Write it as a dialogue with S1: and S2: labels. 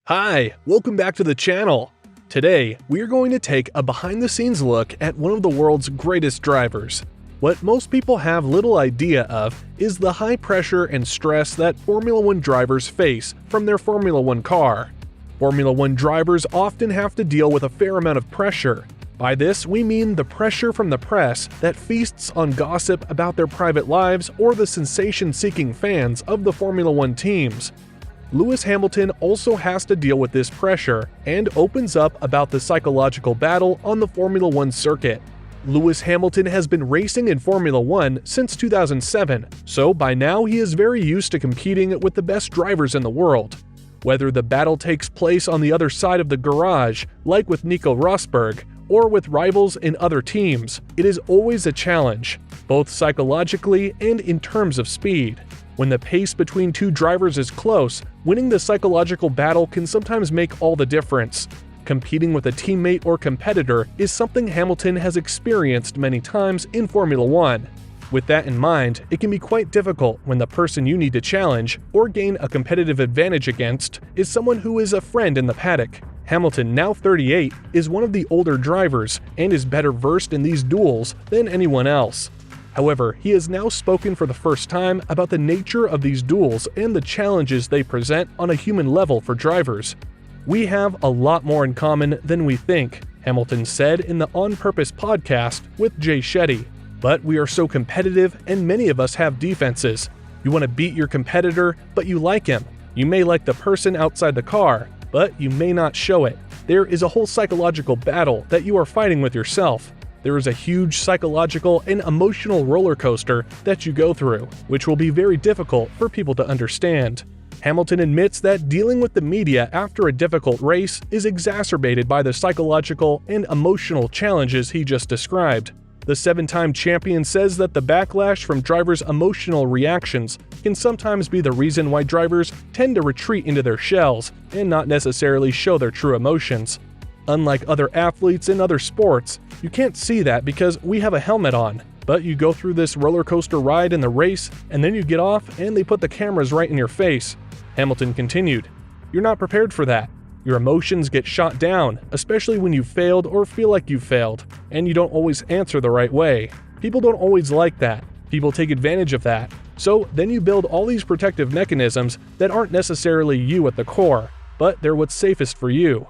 S1: Hi, welcome back to the channel. Today, we are going to take a behind-the-scenes look at one of the world's greatest drivers. What most people have little idea of is the high pressure and stress that Formula One drivers face from their Formula One car. Formula One drivers often have to deal with a fair amount of pressure. By this, we mean the pressure from the press that feasts on gossip about their private lives or the sensation-seeking fans of the Formula One teams. Lewis Hamilton also has to deal with this pressure and opens up about the psychological battle on the Formula One circuit. Lewis Hamilton has been racing in Formula One since 2007, so by now he is very used to competing with the best drivers in the world. Whether the battle takes place on the other side of the garage, like with Nico Rosberg, or with rivals in other teams, it is always a challenge, both psychologically and in terms of speed. When the pace between two drivers is close, winning the psychological battle can sometimes make all the difference. Competing with a teammate or competitor is something Hamilton has experienced many times in Formula One. With that in mind, it can be quite difficult when the person you need to challenge or gain a competitive advantage against is someone who is a friend in the paddock. Hamilton, now 38, is one of the older drivers and is better versed in these duels than anyone else. However, he has now spoken for the first time about the nature of these duels and the challenges they present on a human level for drivers. "We have a lot more in common than we think," Hamilton said in the On Purpose podcast with Jay Shetty. "But we are so competitive and many of us have defenses. You want to beat your competitor, but you like him. You may like the person outside the car, but you may not show it. There is a whole psychological battle that you are fighting with yourself. There is a huge psychological and emotional roller coaster that you go through, which will be very difficult for people to understand." Hamilton admits that dealing with the media after a difficult race is exacerbated by the psychological and emotional challenges he just described. The seven-time champion says that the backlash from drivers' emotional reactions can sometimes be the reason why drivers tend to retreat into their shells and not necessarily show their true emotions. Unlike other athletes in other sports, you can't see that because we have a helmet on, but you go through this roller coaster ride in the race and then you get off and they put the cameras right in your face. Hamilton continued, "You're not prepared for that. Your emotions get shot down, especially when you've failed or feel like you've failed, and you don't always answer the right way. People don't always like that. People take advantage of that. So then you build all these protective mechanisms that aren't necessarily you at the core, but they're what's safest for you.